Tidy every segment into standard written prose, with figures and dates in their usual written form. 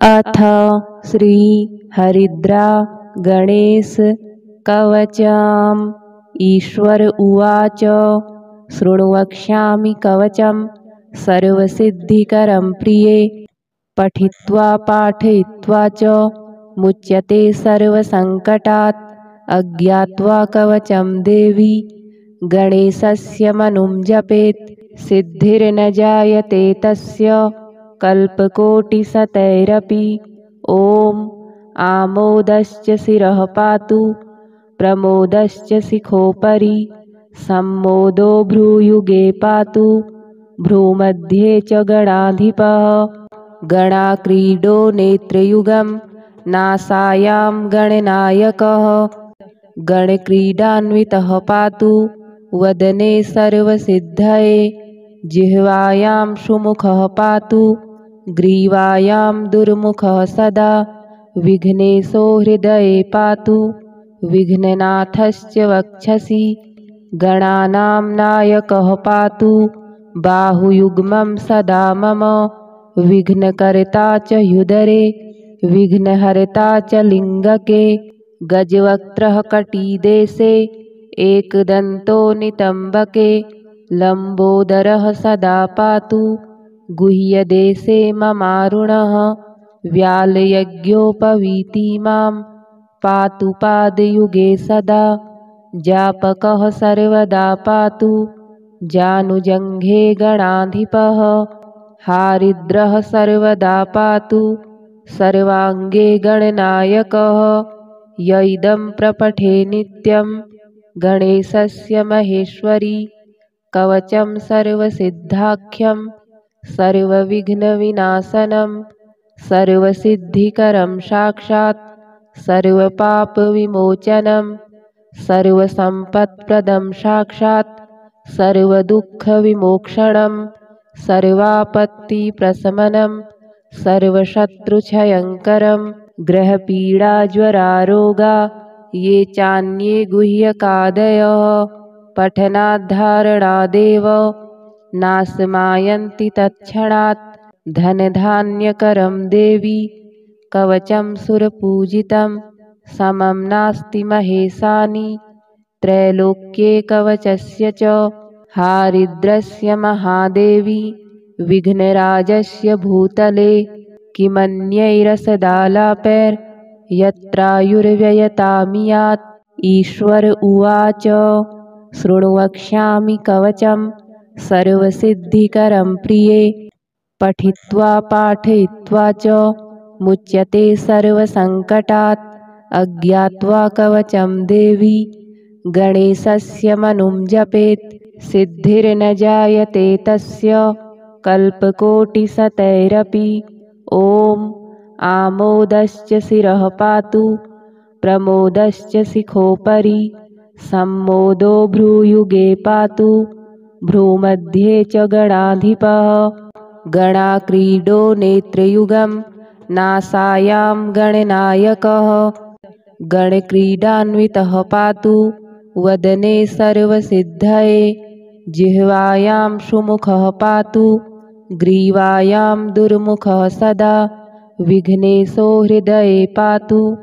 अथ श्री हरिद्रा गणेश कवचम्। ईश्वर उवाच शृणु वक्ष्यामि कवचं सर्वसिद्धिकरं प्रिये। पठित्वा पाठयित्वा च मुच्यते सर्वसङ्कटात्। अज्ञात्वा कवचं देवी गणेशस्य मनुं जपेत्। सिद्धिर्न जायते तस्य कल्पकोटिशतैरपि। ॐ आमोदश्च शिरः पातु प्रमोदश्च शिखोपरि। सम्मोदो भ्रूयुगे पातु भ्रूमध्ये च गणाधिपः। गणाक्रीडो नेत्रयुगं नासायां गणनायकः। गणक्रीडान्वितः पातु वदने सर्वसिद्धये। जिह्वायां सुमुखः पातु ग्रीवायां दुर्मुखः सदा। विघ्नेशो हृदये पातु विघ्ननाथश्च वक्षसि। गणानां नायकः पातु बाहुयुग्मं सदा मम। विघ्नकर्ता च ह्युदरे विघ्नहर्ता च लिङ्गके। गजवक्त्रः कटिदेशे एकदन्तो नितम्बके। लम्बोदरः सदा पातु गुह्यदेशे ममारुणः। व्यालयज्ञोपवीति मां पातु पादयुगे सदा। जापकः सर्वदा पातु जानुजङ्घे गणाधिपः। हारिद्रः सर्वदा पातु सर्वाङ्गे गणनायकः। य इदं प्रपठे नित्यं गणेशस्य महेश्वरी। कवचं सर्वसिद्धाख्यं सर्वविघ्नविनाशनं। सर्वसिद्धिकरं साक्षात् सर्वपापविमोचनं। सर्वसम्पत्प्रदं साक्षात् सर्वदुःखविमोक्षणं। सर्वापत्तिप्रशमनं सर्वशत्रुक्षयङ्करं। ग्रहपीडाज्वरारोगा ये चान्ये गुह्यकादयः पठनाद्धारणादेव नाशमायन्ति तत्क्षणात्। धनधान्यकरं देवी कवचं सुरपूजितं समं नास्ति महेशानि। त्रैलोक्ये कवचस्य च हारिद्रस्य महादेवी। विघ्नराजस्य भूतले किमन्यैरसदालापैर्यत्रायुर्व्ययतामियात्। ईश्वर उवाच शृणु वक्ष्यामि कवचं सर्वसिद्धिकरं प्रिये। पठित्वा पाठयित्वा च मुच्यते सर्वसङ्कटात्। अज्ञात्वा कवचं देवी गणेशस्य मनुं जपेत्। सिद्धिर्न जायते तस्य कल्पकोटिशतैरपि। ॐ आमोदश्च शिरः पातु प्रमोदश्च शिखोपरि। सम्मोदो भ्रूयुगे पातु भ्रूमध्ये च गणाधिपः। गणाक्रीडो नेत्रयुगं नासायां गणनायकः। गणक्रीडान्वितः पातु वदने सर्वसिद्धये। जिह्वायां सुमुखः पातु ग्रीवायां दुर्मुखः सदा। विघ्नेशो हृदये पातु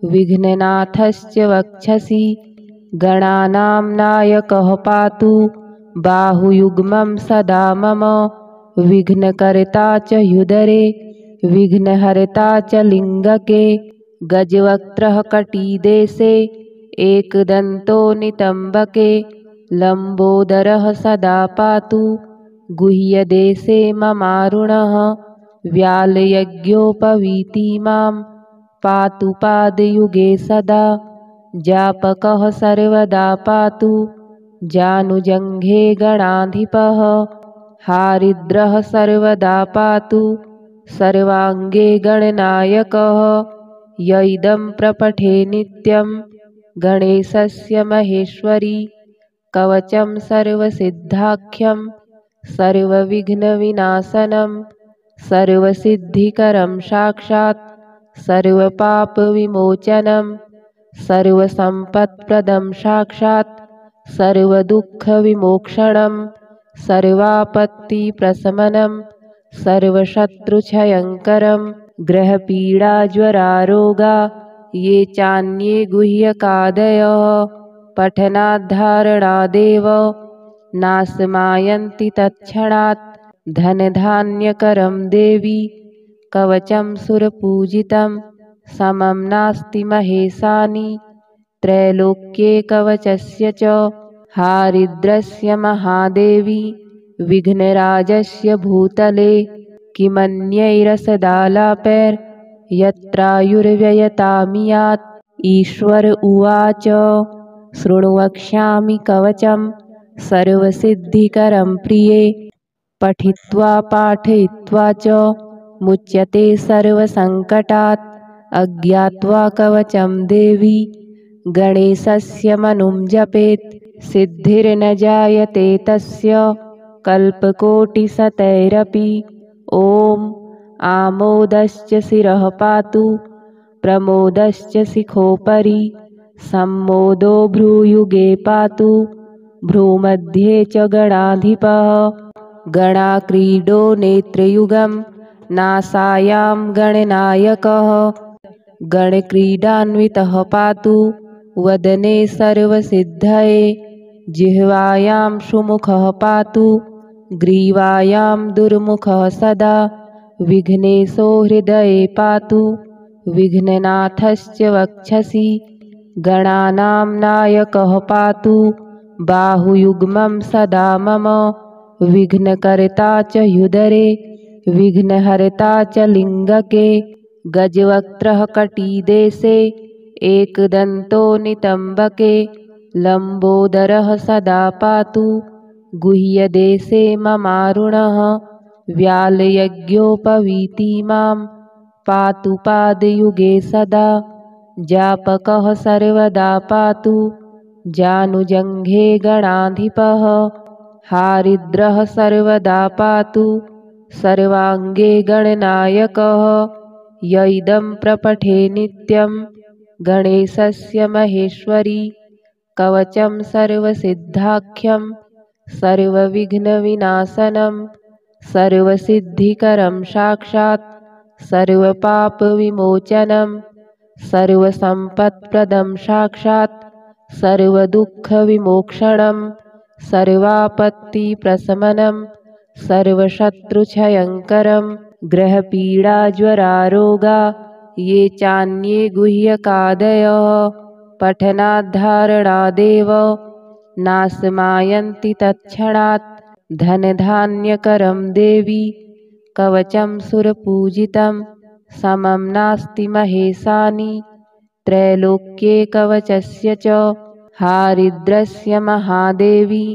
विघ्ननाथश्च वक्षसि। गणानां नायकः पातु बाहुयुग्मं सदा मम। विघ्नकर्ता च ह्युदरे विघ्नहर्ता च लिङ्गके। गजवक्त्रः कटिदेशे एकदन्तो नितम्बके। लम्बोदरः सदा पातु गुह्यदेशे ममारुणः। व्यालयज्ञोपवीति मां पातु पादयुगे सदा। जापकः सर्वदा पातु जानुजङ्घे गणाधिपः। हारिद्रः सर्वदा पातु सर्वाङ्गे गणनायकः। य इदं प्रपठे नित्यं गणेशस्य महेश्वरी। कवचं सर्वसिद्धाख्यं सर्वविघ्नविनाशनं। सर्वसिद्धिकरं साक्षात् सर्वपापविमोचनं। सर्वसम्पत्प्रदं साक्षात् सर्वदुःखविमोक्षणं। सर्वापत्तिप्रशमनं सर्वशत्रुक्षयङ्करं। ग्रहपीडाज्वरारोगा ये चान्ये गुह्यकादयः पठनाद्धारणादेव नाशमायन्ति तत्क्षणात् धनधान्यकरं देवी कवचं सुरपूजितं समं नास्ति महेशानि त्रैलोक्ये कवचस्य च हारिद्रस्य महादेवी विघ्नराजस्य भूतले किमन्यैरसदालापैर्यत्रायुर्व्ययतामियात् ईश्वर उवाच शृणु वक्ष्यामि कवचं सर्वसिद्धिकरं प्रिये पठित्वा पाठयित्वा च मुच्यते सर्वसङ्कटात् अज्ञात्वा कवचं देवी गणेशस्य मनुं जपेत् सिद्धिर्न जायते तस्य कल्पकोटिशतैरपि ॐ आमोदश्च शिरः पातु प्रमोदश्च शिखोपरि सम्मोदो भ्रूयुगे पातु भ्रूमध्ये च गणाधिपः गणाक्रीडो नेत्रयुगं नासायां गणनायकः गणक्रीडान्वितः पातु वदने सर्वसिद्धये जिह्वायां सुमुखः पातु ग्रीवायां दुर्मुखः सदा विघ्नेशो हृदये पातु विघ्ननाथश्च वक्षसि गणानां नायकः पातु बाहुयुग्मं सदा मम विघ्नकर्ता च ह्युदरे विघ्नहर्ता च लिङ्गके गजवक्त्रः कटिदेशे एकदन्तो नितम्बके लम्बोदरः सदा पातु गुह्यदेशे ममारुणः व्यालयज्ञोपवीतिमां पातु पादयुगे सदा जापकः सर्वदा पातु जानुजङ्घे गणाधिपः हारिद्रः सर्वदा पातु सर्वाङ्गे गणनायकः य इदं प्रपठे नित्यं गणेशस्य महेश्वरी कवचं सर्वसिद्धाख्यं सर्वविघ्नविनाशनं सर्वसिद्धिकरं साक्षात् सर्वपापविमोचनं सर्वसम्पत्प्रदं साक्षात् सर्वदुःखविमोक्षणं सर्वापत्तिप्रशमनं सर्वशत्रुक्षयङ्करं ग्रहपीडाज्वरारोगा ये चान्ये गुह्यकादयः पठनाद्धारणादेव नाशमायन्ति तत्क्षणात् धनधान्यकरं देवी कवचं सुरपूजितं समं नास्ति महेशानि त्रैलोक्ये कवचस्य च हारिद्रस्य महादेवी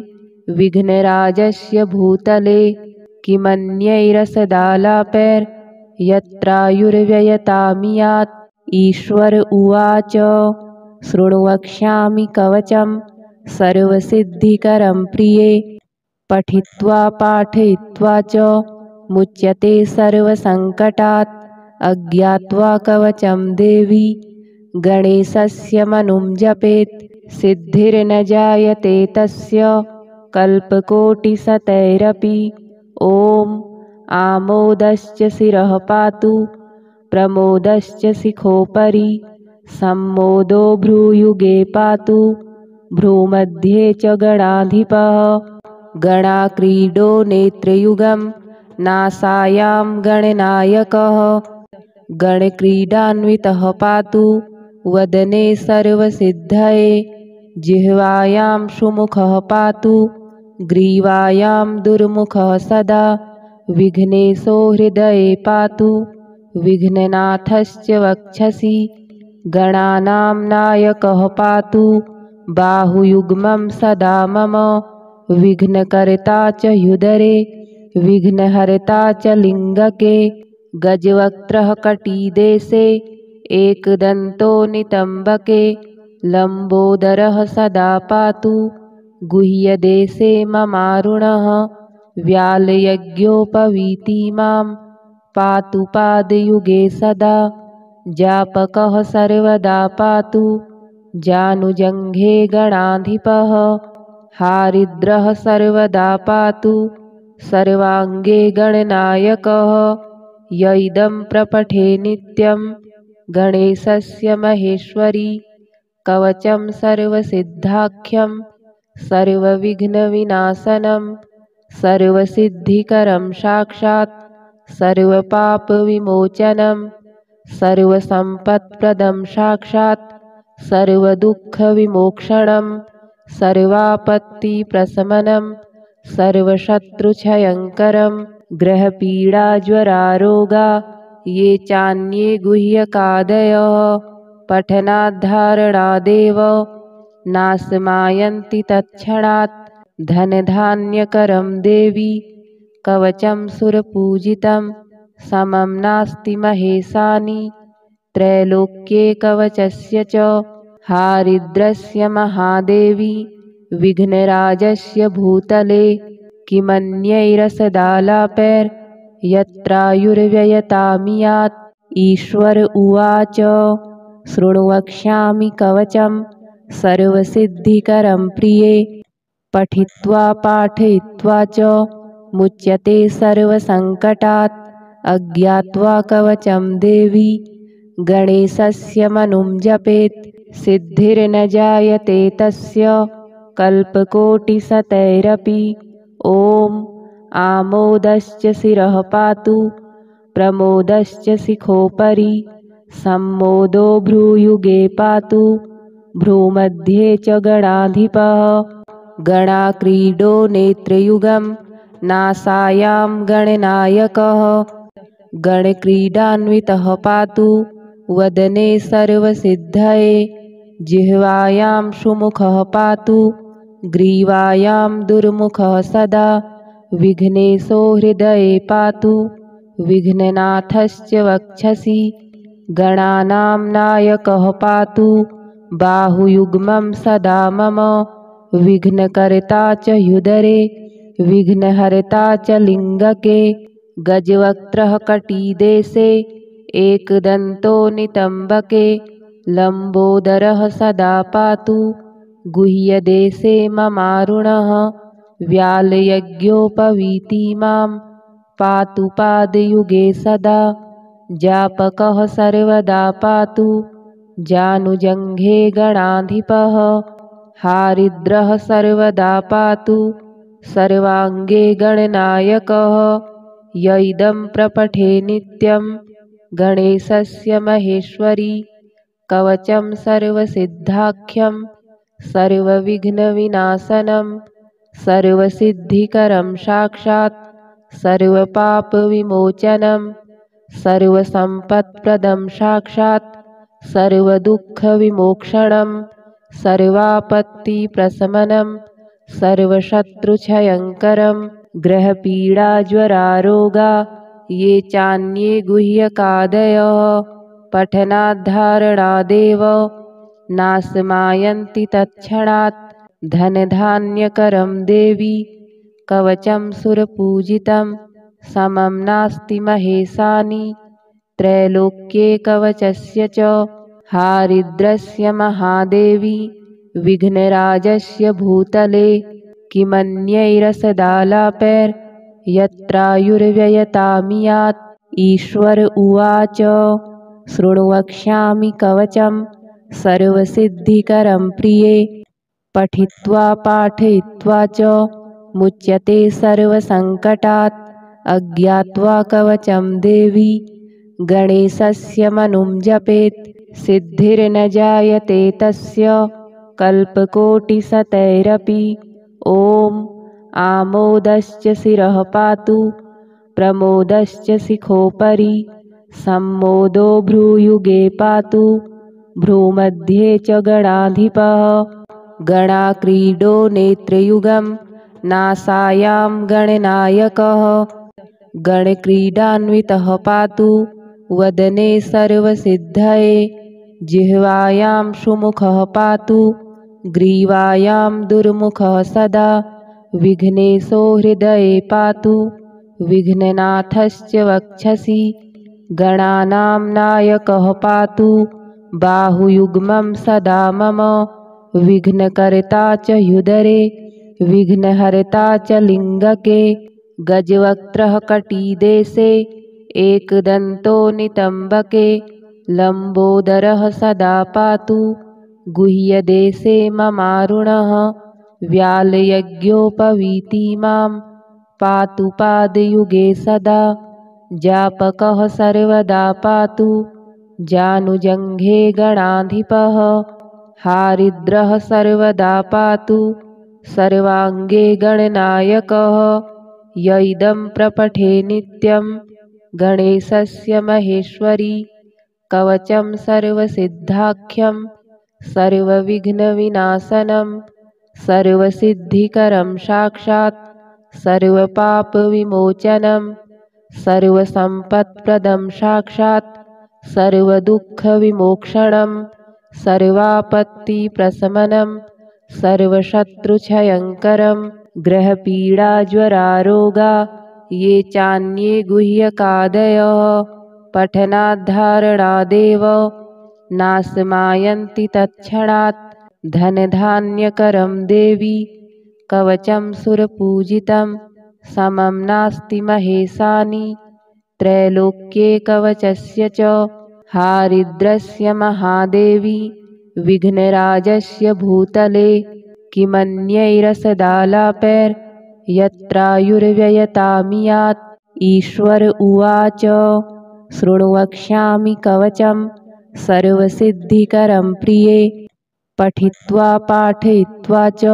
विघ्नराजस्य भूतले किमन्यैरसदालापैर्यत्रायुर्व्ययतामियात् ईश्वर उवाच शृणु वक्ष्यामि कवचं सर्वसिद्धिकरं प्रिये पठित्वा पाठयित्वा च मुच्यते सर्वसङ्कटात् अज्ञात्वा कवचं देवी गणेशस्य मनुं जपेत् सिद्धिर्न जायते तस्य कल्पकोटिशतैरपि ॐ आमोदश्च शिरः पातु प्रमोदश्च शिखोपरि सम्मोदो भ्रूयुगे पातु भ्रूमध्ये च गणाधिपः गणाक्रीडो नेत्रयुगं नासायां गणनायकः गणक्रीडान्वितः पातु वदने सर्वसिद्धये जिह्वायां सुमुखः पातु ग्रीवायां दुर्मुखः सदा विघ्नेशो हृदये पातु विघ्ननाथश्च वक्षसि गणानां नायकः पातु बाहुयुग्मं सदा मम विघ्नकर्ता च ह्युदरे विघ्नहर्ता च लिङ्गके गजवक्त्रः कटिदेशे एकदन्तो नितम्बके लम्बोदरः सदा पातु गुह्यदेशे ममारुणः व्यालयज्ञोपवीतिमां पातु पादयुगे सदा जापकः सर्वदा पातु जानुजङ्घे गणाधिपः हारिद्रः सर्वदा पातु सर्वाङ्गे गणनायकः य इदं प्रपठे नित्यं गणेशस्य महेश्वरी कवचं सर्वसिद्धाख्यं सर्वविघ्नविनाशनं सर्वसिद्धिकरं साक्षात् सर्वपापविमोचनं सर्वसम्पत्प्रदं साक्षात् सर्वदुःखविमोक्षणं सर्वापत्तिप्रशमनं सर्वशत्रुक्षयङ्करं ग्रहपीडाज्वरारोगा ये चान्ये गुह्यकादयः पठनाद्धारणादेव नाशमायन्ति तत्क्षणात् धनधान्यकरं देवी कवचं सुरपूजितं समं नास्ति महेशानि त्रैलोक्ये कवचस्य च हारिद्रस्य महादेवी विघ्नराजस्य भूतले किमन्यैरसदालापैर्यत्रायुर्व्ययतामियात् ईश्वर उवाच शृणु वक्ष्यामि कवचं सर्वसिद्धिकरं प्रिये पठित्वा पाठयित्वा च मुच्यते सर्वसङ्कटात् अज्ञात्वा कवचं देवी गणेशस्य मनुं जपेत् सिद्धिर्न जायते तस्य कल्पकोटिशतैरपि ॐ आमोदश्च शिरः पातु प्रमोदश्च शिखोपरि सम्मोदो भ्रूयुगे पातु भ्रूमध्ये च गणाधिपः गणाक्रीडो नेत्रयुगं नासायां गणनायकः गणक्रीडान्वितः पातु वदने सर्वसिद्धये जिह्वायां सुमुखः पातु ग्रीवायां दुर्मुखः सदा विघ्नेशो हृदये पातु विघ्ननाथश्च वक्षसि गणानां नायकः पातु बाहुयुग्मं सदा मम विघ्नकर्ता च ह्युदरे विघ्नहर्ता च लिङ्गके गजवक्त्रः कटिदेशे एकदन्तो नितम्बके लम्बोदरः सदा पातु गुह्यदेशे ममारुणः व्यालयज्ञोपवीतिमां पातु पादयुगे सदा जापकः सर्वदा पातु जानुजङ्घे गणाधिपः हारिद्रः सर्वदा पातु सर्वाङ्गे गणनायकः य इदं प्रपठे नित्यं गणेशस्य महेश्वरी कवचं सर्वसिद्धाख्यं सर्वविघ्नविनाशनं सर्वसिद्धिकरं साक्षात् सर्वपापविमोचनं सर्वसम्पत्प्रदं साक्षात् सर्वदुःखविमोक्षणं सर्वापत्तिप्रशमनं सर्वशत्रुक्षयङ्करं ग्रहपीडाज्वरारोगा ये चान्ये गुह्यकादयः पठनाद्धारणादेव नाशमायन्ति तत्क्षणात् धनधान्यकरं देवी कवचं सुरपूजितं समं नास्ति महेशानि त्रैलोक्ये कवचस्य च हारिद्रस्य महादेवी विघ्नराजस्य भूतले किमन्यैरसदालापैर्यत्रायुर्व्ययतामियात् ईश्वर उवाच शृणु वक्ष्यामि कवचं सर्वसिद्धिकरं प्रिये पठित्वा पाठयित्वा च मुच्यते सर्वसङ्कटात् अज्ञात्वा कवचं देवी गणेशस्य मनुं जपेत् सिद्धिर्न जायते तस्य कल्पकोटिशतैरपि ॐ आमोदश्च शिरः पातु प्रमोदश्च शिखोपरि सम्मोदो भ्रूयुगे पातु भ्रूमध्ये च गणाधिपः गणाक्रीडो नेत्रयुगं नासायां गणनायकः गणक्रीडान्वितः पातु वदने सर्वसिद्धये जिह्वायां सुमुखः पातु ग्रीवायां दुर्मुखः सदा विघ्नेशो हृदये पातु विघ्ननाथश्च वक्षसि गणानां नायकः पातु बाहुयुग्मं सदा मम विघ्नकर्ता च ह्युदरे विघ्नहर्ता च लिङ्गके गजवक्त्रः कटिदेशे एकदन्तो नितम्बके लम्बोदरः सदा पातु गुह्यदेशे ममारुणः व्यालयज्ञोपवीति मां पातु पादयुगे सदा जापकः सर्वदा पातु जानुजङ्घे गणाधिपः हारिद्रः सर्वदा पातु सर्वाङ्गे गणनायकः य इदं प्रपठे नित्यं गणेशस्य महेश्वरी कवचं सर्वसिद्धाख्यं सर्वविघ्नविनाशनं सर्वसिद्धिकरं साक्षात् सर्वपापविमोचनं सर्वसम्पत्प्रदं साक्षात् सर्वदुःखविमोक्षणं सर्वापत्तिप्रशमनं सर्वशत्रुक्षयङ्करं ग्रहपीडाज्वरारोगा ये चान्ये गुह्यकादयः पठनाद्धारणादेव नाशमायन्ति तत्क्षणात् धनधान्यकरं देवी कवचं सुरपूजितं समं नास्ति महेशानि त्रैलोक्ये कवचस्य च हारिद्रस्य महादेवी विघ्नराजस्य भूतले किमन्यैरसदालापैर्यत्रायुर्व्ययतामियात् ईश्वर उवाच शृणु वक्ष्यामि कवचं सर्वसिद्धिकरं प्रिये पठित्वा पाठयित्वा च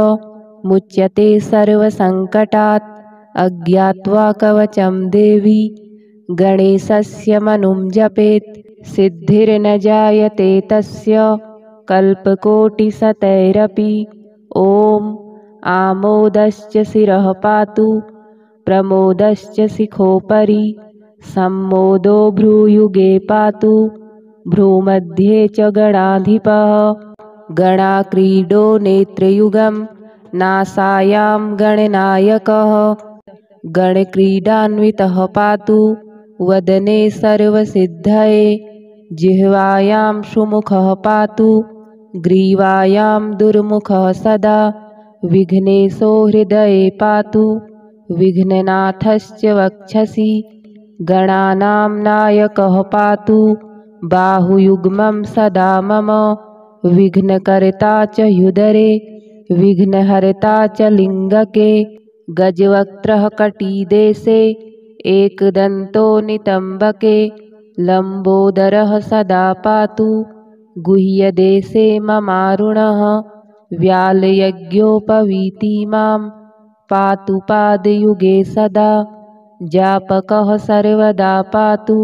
मुच्यते सर्वसङ्कटात् अज्ञात्वा कवचं देवी गणेशस्य मनुं जपेत् सिद्धिर्न जायते तस्य कल्पकोटिशतैरपि ॐ आमोदश्च शिरः पातु प्रमोदश्च शिखोपरि सम्मोदो भ्रूयुगे पातु भ्रूमध्ये च गणाधिपः गणाक्रीडो नेत्रयुगं नासायां गणनायकः गणक्रीडान्वितः पातु वदने सर्वसिद्धये जिह्वायां सुमुखः पातु ग्रीवायां दुर्मुखः सदा विघ्नेशो हृदये पातु विघ्ननाथश्च वक्षसि गणानां नायकः पातु बाहुयुग्मं सदा मम विघ्नकर्ता च ह्युदरे विघ्नहर्ता च लिङ्गके गजवक्त्रः कटिदेशे एकदन्तो नितम्बके लम्बोदरः सदा पातु गुह्यदेशे ममारुणः व्यालयज्ञोपवीति मां पातु पादयुगे सदा जापकः सर्वदा पातु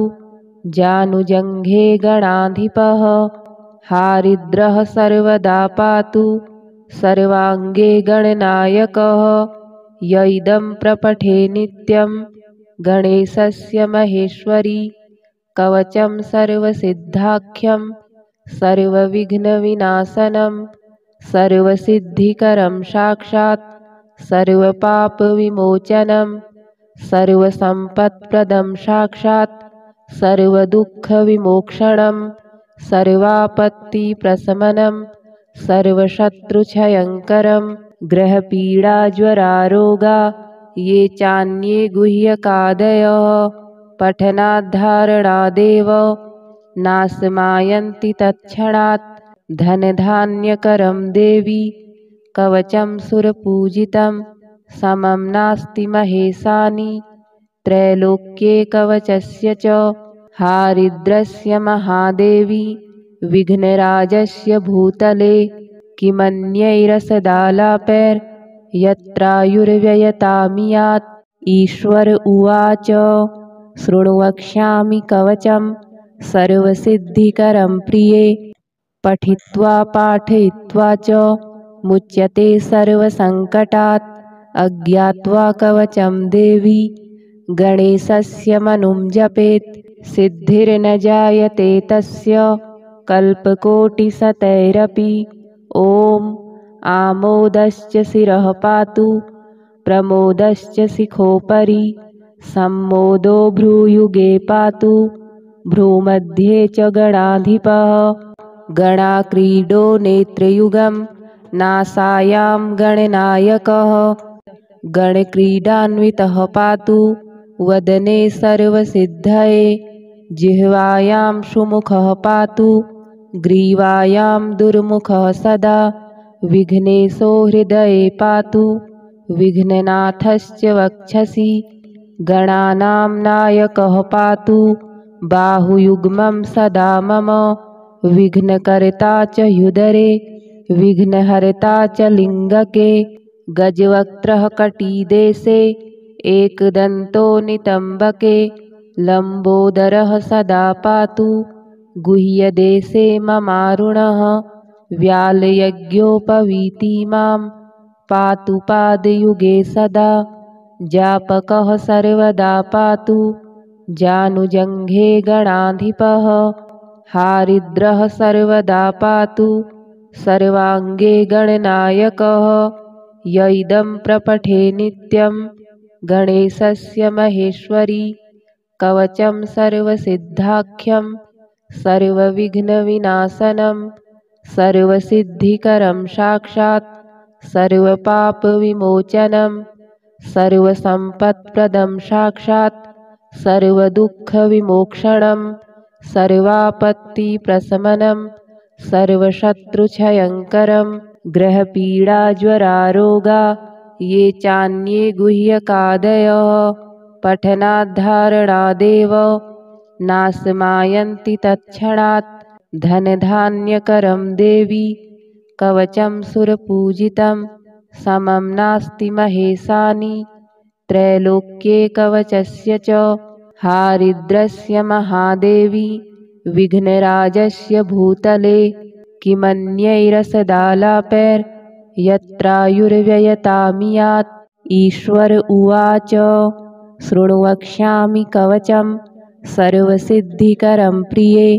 जानुजङ्घे गणाधिपः हारिद्रः सर्वदा पातु सर्वाङ्गे गणनायकः य इदं प्रपठे नित्यं गणेशस्य महेश्वरी कवचं सर्वसिद्धाख्यं सर्वविघ्नविनाशनं सर्वसिद्धिकरं साक्षात् सर्वपापविमोचनं सर्वसम्पत्प्रदं साक्षात् सर्वदुःखविमोक्षणं सर्वापत्तिप्रशमनं सर्वशत्रुक्षयङ्करं ग्रहपीडाज्वरारोगा ये चान्ये गुह्यकादयः पठनाद्धारणादेव नाशमायन्ति तत्क्षणात् धनधान्यकरं देवी कवचं सुरपूजितं समं नास्ति महेशानि त्रैलोक्ये कवचस्य च हारिद्रस्य महादेवी विघ्नराजस्य भूतले किमन्यैरसदालापैर्यत्रायुर्व्ययतामियात् ईश्वर उवाच शृणु वक्ष्यामि कवचं सर्वसिद्धिकरं प्रिये पठित्वा पाठयित्वा च मुच्यते सर्वसङ्कटात् अज्ञात्वा कवचं देवी गणेशस्य मनुं जपेत् सिद्धिर्न जायते तस्य कल्पकोटिशतैरपि ॐ आमोदश्च शिरः पातु प्रमोदश्च शिखोपरि सम्मोदो भ्रूयुगे पातु भ्रूमध्ये च गणाधिपः गणाक्रीडो नेत्रयुगं नासायां गणनायकः गणक्रीडान्वितः पातु वदने सर्वसिद्धये जिह्वायां सुमुखः पातु ग्रीवायां दुर्मुखः सदा विघ्नेशो हृदये पातु विघ्ननाथश्च वक्षसि गणानां नायकः पातु बाहुयुग्मं सदा मम विघ्नकर्ता च ह्युदरे विघ्नहर्ता च लिङ्गके गजवक्त्रः कटिदेशे एकदन्तो नितम्बके लम्बोदरः सदा पातु गुह्यदेशे ममारुणः व्यालयज्ञोपवीति मां पातु पादयुगे सदा जापकः सर्वदा पातु जानुजङ्घे गणाधिपः हारिद्रः सर्वदा पातु सर्वाङ्गे गणनायकः य इदं प्रपठे नित्यं गणेशस्य महेश्वरी कवचं सर्वसिद्धाख्यं सर्वविघ्नविनाशनं सर्वसिद्धिकरं साक्षात् सर्वपापविमोचनं सर्वसम्पत्प्रदं साक्षात् सर्वदुःखविमोक्षणं सर्वापत्तिप्रशमनं सर्वशत्रुक्षयङ्करं ग्रहपीडाज्वरारोगा ये चान्ये गुह्यकादयः पठनाद्धारणादेव नाशमायन्ति तत्क्षणात् धनधान्यकरं देवी कवचं सुरपूजितं समं नास्ति महेशानि त्रैलोक्ये कवचस्य च हारिद्रस्य महादेवी विघ्नराजस्य भूतले किमन्यैरसदालापैर्यत्रायुर्व्ययतामियात् ईश्वर उवाच शृणु वक्ष्यामि कवचं सर्वसिद्धिकरं प्रिये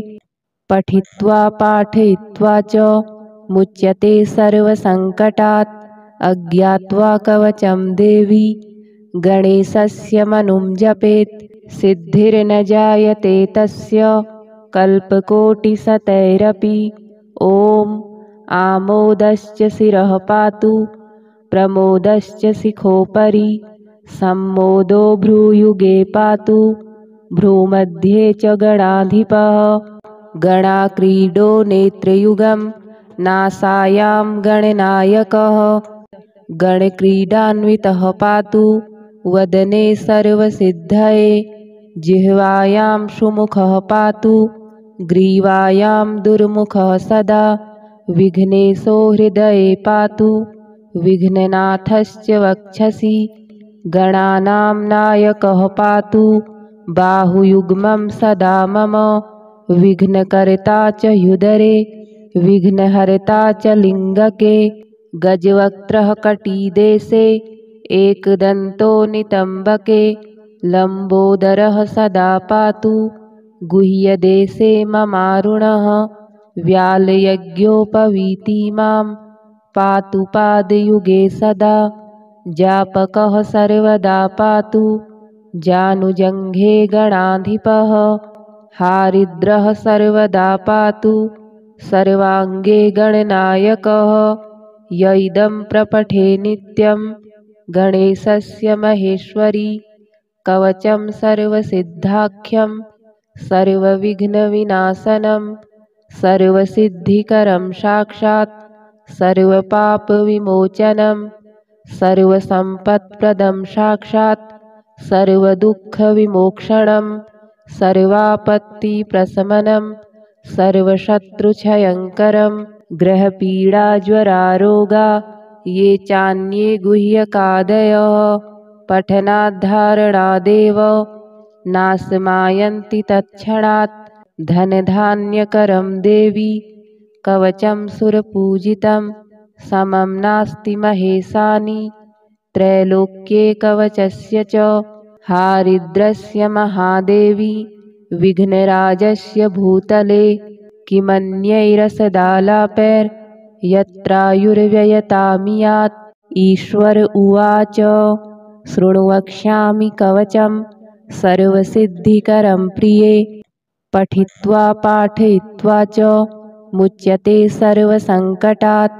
पठित्वा पाठयित्वा च मुच्यते सर्वसङ्कटात् अज्ञात्वा कवचं देवी गणेशस्य मनुं जपेत् सिद्धिर्न जायते तस्य कल्पकोटिशतैरपि ॐ आमोदश्च शिरः पातु प्रमोदश्च शिखोपरि सम्मोदो भ्रूयुगे पातु भ्रूमध्ये च गणाधिपः गणाक्रीडो नेत्रयुगं नासायां गणनायकः गणक्रीडान्वितः पातु वदने सर्वसिद्धये जिह्वायां सुमुखः पातु ग्रीवायां दुर्मुखः सदा विघ्नेशो हृदये पातु विघ्ननाथश्च वक्षसि गणानां नायकः पातु बाहुयुग्मं सदा मम विघ्नकर्ता च ह्युदरे विघ्नहर्ता च लिङ्गके गजवक्त्रः कटिदेशे एकदन्तो नितम्बके लम्बोदरः सदा पातु गुह्यदेशे ममारुणः व्यालयज्ञोपवीति मां पातु पादयुगे सदा जापकः सर्वदा पातु जानुजङ्घे गणाधिपः हारिद्रः सर्वदा पातु सर्वाङ्गे गणनायकः य इदं प्रपठे नित्यं गणेशस्य महेश्वरी कवचं सर्वसिद्धाख्यं सर्वविघ्नविनाशनं सर्वसिद्धिकरं साक्षात् सर्वपापविमोचनं सर्वसम्पत्प्रदं साक्षात् सर्वदुःखविमोक्षणं सर्वापत्तिप्रशमनं सर्वशत्रुक्षयङ्करं ग्रहपीडाज्वरारोगा ये चान्ये गुह्यकादयः पठनाद्धारणादेव नाशमायन्ति तत्क्षणात् धनधान्यकरं देवी कवचं सुरपूजितं समं नास्ति महेशानि त्रैलोक्ये कवचस्य च हारिद्रस्य महादेवी विघ्नराजस्य भूतले किमन्यैरसदालापैर्यत्रायुर्व्ययतामियात् ईश्वर उवाच शृणु वक्ष्यामि कवचं सर्वसिद्धिकरं प्रिये पठित्वा पाठयित्वा च मुच्यते सर्वसङ्कटात्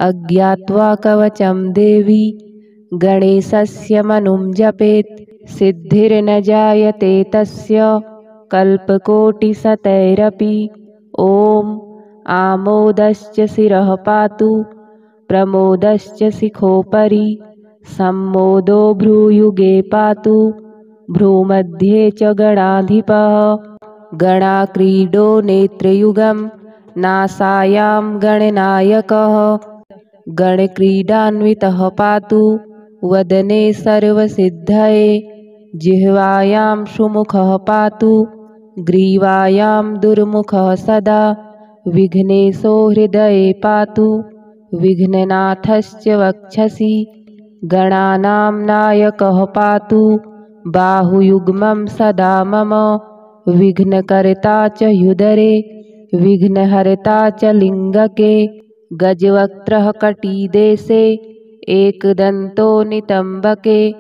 अज्ञात्वा कवचं देवी गणेशस्य मनुं जपेत् सिद्धिर्न जायते तस्य कल्पकोटिशतैरपि। ॐ आमोदश्च शिरः पातु प्रमोदश्च शिखोपरि। सम्मोदो भ्रूयुगे पातु भ्रूमध्ये च गणाधिपः। गणाक्रीडो नेत्रयुगं नासायां गणनायकः। गणक्रीडान्वितः पातु वदने सर्वसिद्धये। जिह्वायां सुमुखः पातु ग्रीवायां दुर्मुखः सदा। विघ्नेशो हृदये पातु विघ्ननाथश्च वक्षसि। गणानां नायकः पातु बाहुयुग्मं सदा मम। विघ्नकर्ता च ह्युदरे विघ्नहर्ता च लिङ्गके। गजवक्त्रः कटिदेशे एकदन्तो नितम्बके।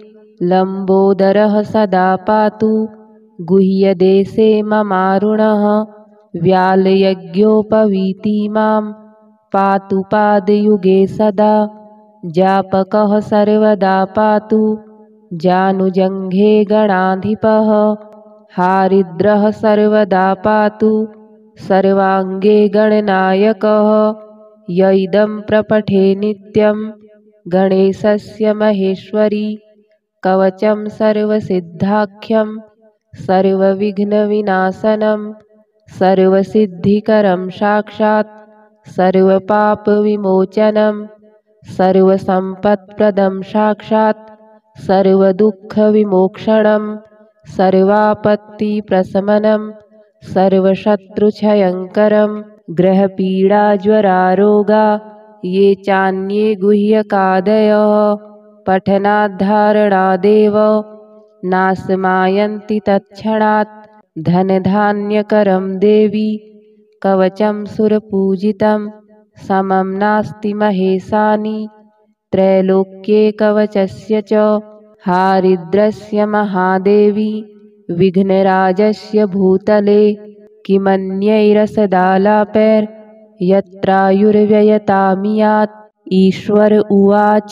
लम्बोदरः सदा पातु गुह्यदेशे ममारुणः। व्यालयज्ञोपवीति मां पातु पादयुगे सदा। जापकः सर्वदा पातु जानुजङ्घे गणाधिपः। हारिद्रः सर्वदा पातु सर्वाङ्गे गणनायकः। य इदं प्रपठे नित्यं गणेशस्य महेश्वरी। कवचं सर्वसिद्धाख्यं सर्वविघ्नविनाशनं। सर्वसिद्धिकरं साक्षात् सर्वपापविमोचनं। सर्वसम्पत्प्रदं साक्षात् सर्वदुःखविमोक्षणं। सर्वापत्तिप्रशमनं सर्वशत्रुक्षयङ्करं। ग्रहपीडाज्वरारोगा ये चान्ये गुह्यकादयः। पठनाद्धारणादेव नाशमायन्ति तत्क्षणात्। धनधान्यकरं देवी कवचं सुरपूजितं। समं नास्ति महेशानि त्रैलोक्ये कवचस्य च। हारिद्रस्य महादेवी विघ्नराजस्य भूतले। किमन्यैरसदालापैर्यत्रायुर्व्ययतामियात्। ईश्वर उवाच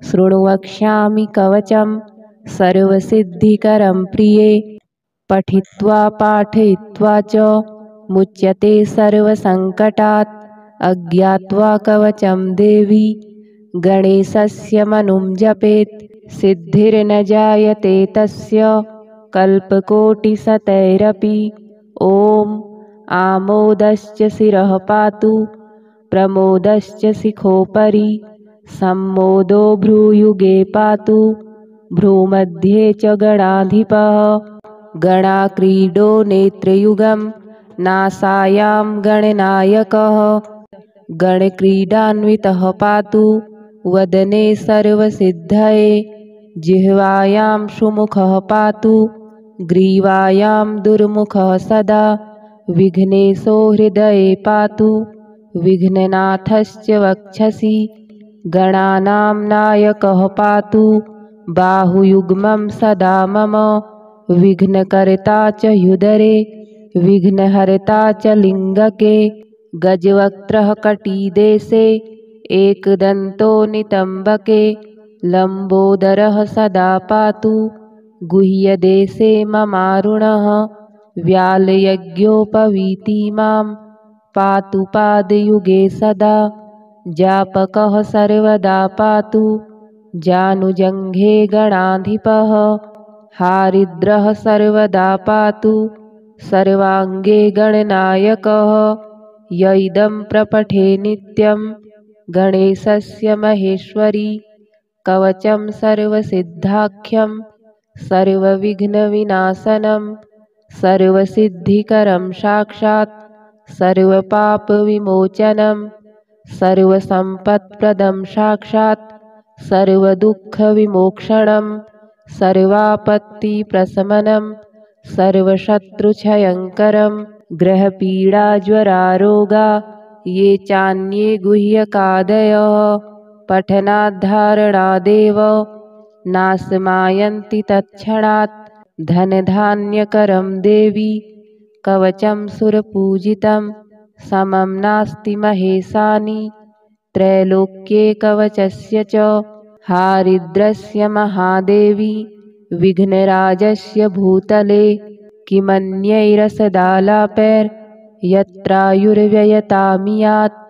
शृणु वक्ष्यामि कवचं सर्वसिद्धिकरं प्रिये। पठित्वा पाठयित्वा च मुच्यते सर्वसङ्कटात्। अज्ञात्वा कवचं देवी गणेशस्य मनुं जपेत्। सिद्धिर्न जायते तस्य कल्पकोटिशतैरपि। ॐ आमोदश्च शिरः पातु प्रमोदश्च शिखोपरि। सम्मोदो भ्रूयुगे पातु भ्रूमध्ये च गणाधिपः। गणाक्रीडो नेत्रयुगं नासायां गणनायकः। गणक्रीडान्वितः पातु वदने सर्वसिद्धये। जिह्वायां सुमुखः पातु ग्रीवायां दुर्मुखः सदा। विघ्नेशो हृदये पातु विघ्ननाथश्च वक्षसि। गणानां नायकः पातु बाहुयुग्मं सदा मम। विघ्नकर्ता च ह्युदरे विघ्नहर्ता च लिङ्गके। गजवक्त्रः कटिदेशे एकदन्तो नितम्बके। लम्बोदरः सदा पातु गुह्यदेशे ममारुणः। व्यालयज्ञोपवीति मां पातु पादयुगे सदा। जापकः सर्वदा पातु जानुजङ्घे गणाधिपः। हारिद्रः सर्वदा पातु सर्वाङ्गे गणनायकः। य इदं प्रपठे नित्यं गणेशस्य महेश्वरी। कवचं सर्वसिद्धाख्यं सर्वविघ्नविनाशनं। सर्वसिद्धिकरं साक्षात् सर्वपापविमोचनं। सर्वसम्पत्प्रदं साक्षात् सर्वदुःखविमोक्षणं। सर्वापत्तिप्रशमनं सर्वशत्रुक्षयङ्करं। ग्रहपीडाज्वरारोगा ये चान्ये गुह्यकादयः। पठनाद्धारणादेव नाशमायन्ति तत्क्षणात्। धनधान्यकरं देवी कवचं सुरपूजितं। समं नास्ति महेशानि त्रैलोक्ये कवचस्य च। हारिद्रस्य महादेवी विघ्नराजस्य भूतले किमन्यैरसदालापैर्यत्रायुर्व्ययतामियात्